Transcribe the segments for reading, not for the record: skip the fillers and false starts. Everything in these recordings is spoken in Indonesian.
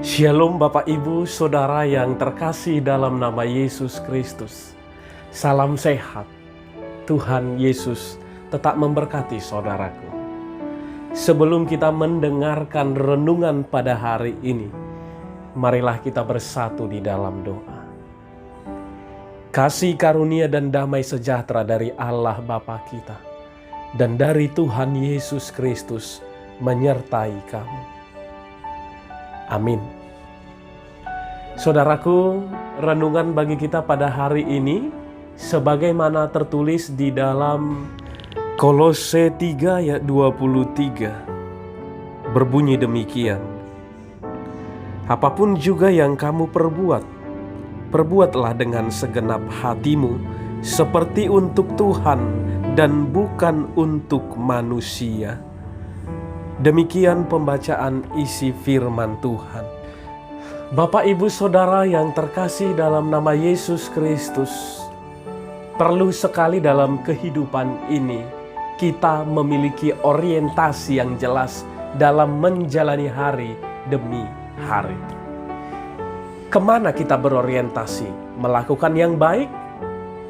Shalom Bapak Ibu Saudara yang terkasih dalam nama Yesus Kristus. Salam sehat. Tuhan Yesus tetap memberkati saudaraku. Sebelum kita mendengarkan renungan pada hari ini, marilah kita bersatu di dalam doa. Kasih karunia dan damai sejahtera dari Allah Bapa kita dan dari Tuhan Yesus Kristus menyertai kamu. Amin. Saudaraku, renungan bagi kita pada hari ini sebagaimana tertulis di dalam Kolose 3 ayat 23 berbunyi demikian. Apapun juga yang kamu perbuat, perbuatlah dengan segenap hatimu seperti untuk Tuhan dan bukan untuk manusia. Demikian pembacaan isi firman Tuhan. Bapak Ibu Saudara yang terkasih dalam nama Yesus Kristus, perlu sekali dalam kehidupan ini kita memiliki orientasi yang jelas dalam menjalani hari demi hari. Kemana kita berorientasi? Melakukan yang baik,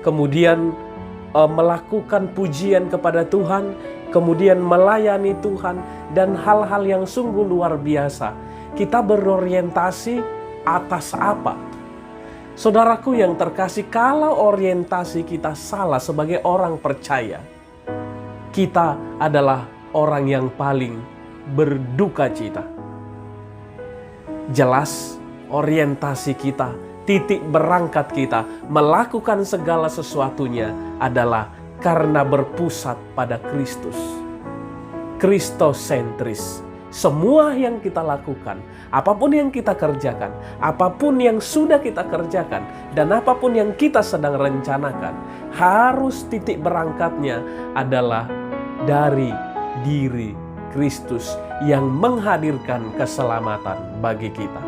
kemudian melakukan pujian kepada Tuhan, kemudian melayani Tuhan, dan hal-hal yang sungguh luar biasa. Kita berorientasi atas apa? Saudaraku yang terkasih, kalau orientasi kita salah sebagai orang percaya, kita adalah orang yang paling berduka cita. Jelas orientasi kita, titik berangkat kita, melakukan segala sesuatunya adalah karena berpusat pada Kristus. Kristosentris. Semua yang kita lakukan, apapun yang kita kerjakan, apapun yang sudah kita kerjakan, dan apapun yang kita sedang rencanakan, harus titik berangkatnya adalah dari diri Kristus yang menghadirkan keselamatan bagi kita.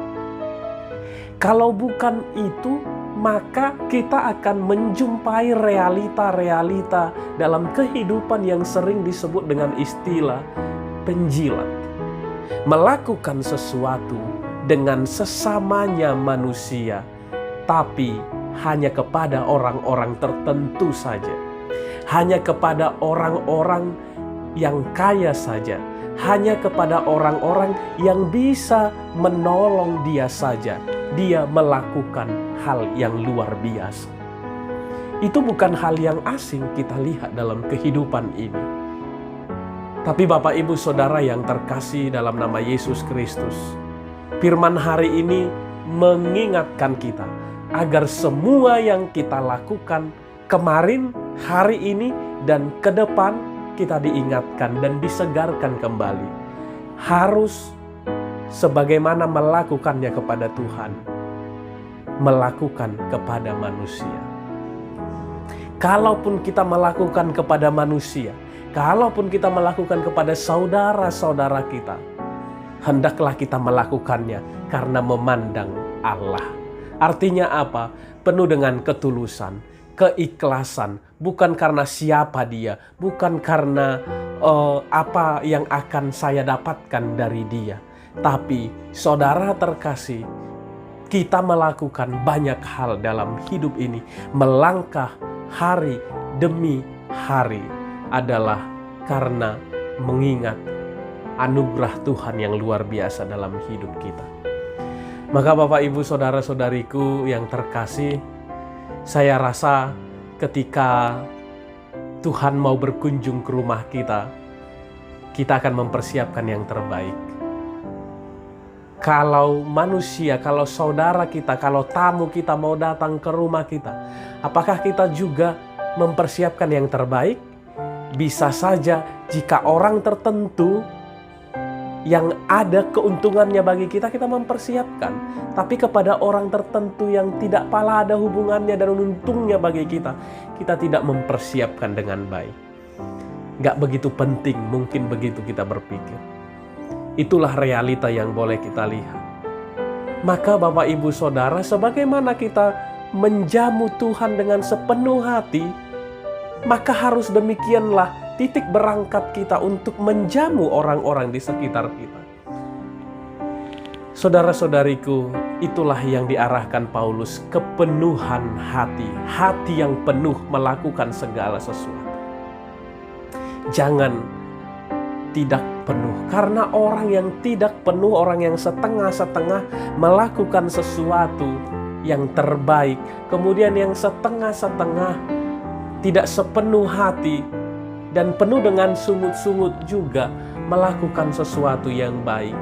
Kalau bukan itu, maka kita akan menjumpai realita-realita dalam kehidupan yang sering disebut dengan istilah penjilat. Melakukan sesuatu dengan sesamanya manusia, tapi hanya kepada orang-orang tertentu saja. Hanya kepada orang-orang yang kaya saja. Hanya kepada orang-orang yang bisa menolong dia saja. Dia melakukan hal yang luar biasa. Itu bukan hal yang asing kita lihat dalam kehidupan ini. Tapi Bapak Ibu Saudara yang terkasih dalam nama Yesus Kristus, firman hari ini mengingatkan kita agar semua yang kita lakukan kemarin, hari ini, dan ke depan kita diingatkan dan disegarkan kembali. Harus sebagaimana melakukannya kepada Tuhan, melakukan kepada manusia. Kalaupun kita melakukan kepada manusia, kalaupun kita melakukan kepada saudara-saudara kita, hendaklah kita melakukannya karena memandang Allah. Artinya apa? Penuh dengan ketulusan, keikhlasan, bukan karena siapa dia, bukan karena apa yang akan saya dapatkan dari dia. Tapi saudara terkasih, kita melakukan banyak hal dalam hidup ini, melangkah hari demi hari, adalah karena mengingat anugerah Tuhan yang luar biasa dalam hidup kita. Maka Bapak Ibu Saudara-saudariku yang terkasih, saya rasa ketika Tuhan mau berkunjung ke rumah kita, kita akan mempersiapkan yang terbaik. Kalau manusia, kalau saudara kita, kalau tamu kita mau datang ke rumah kita, apakah kita juga mempersiapkan yang terbaik? Bisa saja jika orang tertentu yang ada keuntungannya bagi kita, kita mempersiapkan. Tapi kepada orang tertentu yang tidak pala ada hubungannya dan untungnya bagi kita, kita tidak mempersiapkan dengan baik. Gak begitu penting, mungkin begitu kita berpikir. Itulah realita yang boleh kita lihat. Maka Bapak Ibu Saudara, sebagaimana kita menjamu Tuhan dengan sepenuh hati, maka harus demikianlah titik berangkat kita untuk menjamu orang-orang di sekitar kita. Saudara-saudariku, itulah yang diarahkan Paulus, kepenuhan hati. Hati yang penuh melakukan segala sesuatu. Jangan tidak penuh. Karena orang yang tidak penuh, orang yang setengah-setengah melakukan sesuatu yang terbaik. Kemudian yang setengah-setengah tidak sepenuh hati dan penuh dengan sungut-sungut juga melakukan sesuatu yang baik.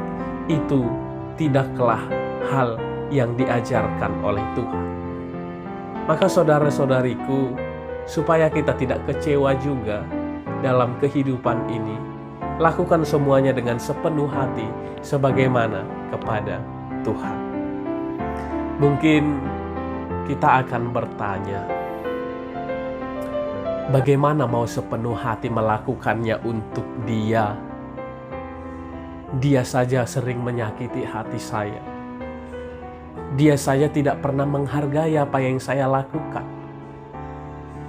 Itu tidaklah hal yang diajarkan oleh Tuhan. Maka saudara-saudariku, supaya kita tidak kecewa juga dalam kehidupan ini, lakukan semuanya dengan sepenuh hati sebagaimana kepada Tuhan. Mungkin kita akan bertanya, bagaimana mau sepenuh hati melakukannya untuk Dia? Dia saja sering menyakiti hati saya. Dia saja tidak pernah menghargai apa yang saya lakukan.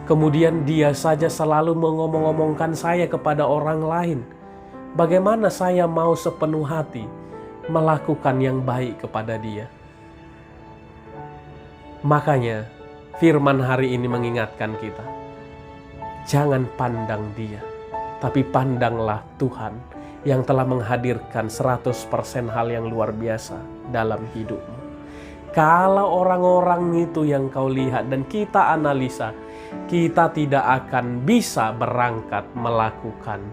Kemudian dia saja selalu mengomong-omongkan saya kepada orang lain. Bagaimana saya mau sepenuh hati melakukan yang baik kepada dia? Makanya firman hari ini mengingatkan kita, jangan pandang dia, tapi pandanglah Tuhan yang telah menghadirkan 100% hal yang luar biasa dalam hidupmu. Kalau orang-orang itu yang kau lihat dan kita analisa, kita tidak akan bisa berangkat melakukan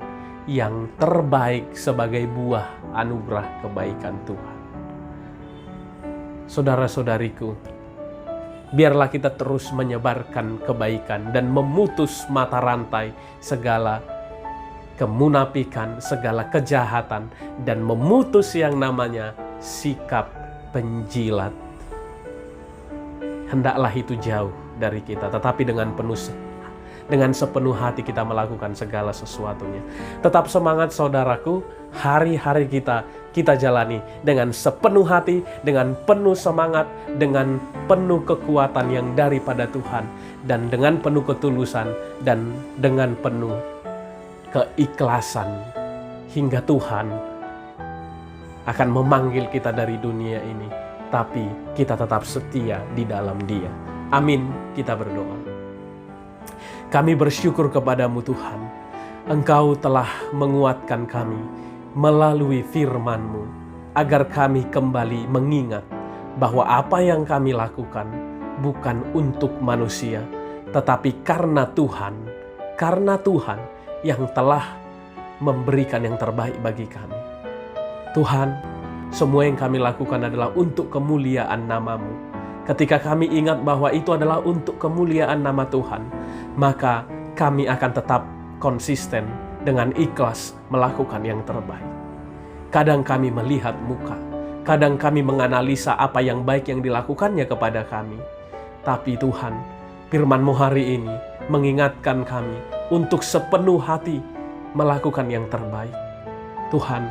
yang terbaik sebagai buah anugerah kebaikan Tuhan. Saudara-saudariku, biarlah kita terus menyebarkan kebaikan dan memutus mata rantai segala kemunafikan, segala kejahatan, dan memutus yang namanya sikap penjilat. Hendaklah itu jauh dari kita, tetapi dengan sepenuh hati kita melakukan segala sesuatunya. Tetap semangat saudaraku, hari-hari kita jalani dengan sepenuh hati, dengan penuh semangat, dengan penuh kekuatan yang daripada Tuhan, dan dengan penuh ketulusan, dan dengan penuh keikhlasan, hingga Tuhan akan memanggil kita dari dunia ini, tapi kita tetap setia di dalam Dia. Amin. Kita berdoa. Kami bersyukur kepadamu Tuhan, Engkau telah menguatkan kami melalui firman-Mu, agar kami kembali mengingat bahwa apa yang kami lakukan bukan untuk manusia, tetapi karena Tuhan yang telah memberikan yang terbaik bagi kami. Tuhan, semua yang kami lakukan adalah untuk kemuliaan nama-Mu. Ketika kami ingat bahwa itu adalah untuk kemuliaan nama Tuhan, maka kami akan tetap konsisten dengan ikhlas melakukan yang terbaik. Kadang kami melihat muka, kadang kami menganalisa apa yang baik yang dilakukannya kepada kami. Tapi Tuhan, firman-Mu hari ini mengingatkan kami untuk sepenuh hati melakukan yang terbaik. Tuhan,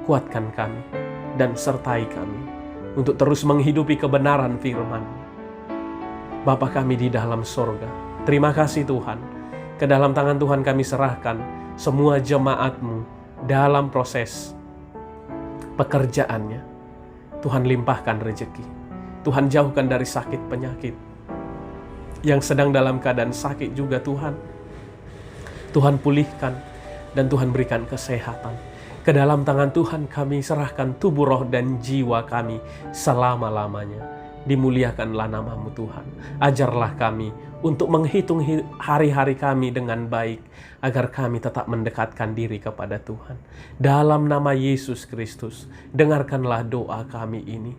kuatkan kami dan sertai kami untuk terus menghidupi kebenaran firman. Bapa kami di dalam sorga, terima kasih Tuhan. Ke dalam tangan Tuhan kami serahkan semua jemaat-Mu dalam proses pekerjaannya. Tuhan limpahkan rezeki. Tuhan jauhkan dari sakit penyakit. Yang sedang dalam keadaan sakit juga Tuhan pulihkan dan Tuhan berikan kesehatan. Ke dalam tangan Tuhan kami serahkan tubuh, roh, dan jiwa kami selama-lamanya. Dimuliakanlah nama-Mu Tuhan. Ajarlah kami untuk menghitung hari-hari kami dengan baik, agar kami tetap mendekatkan diri kepada Tuhan. Dalam nama Yesus Kristus, dengarkanlah doa kami ini.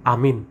Amin.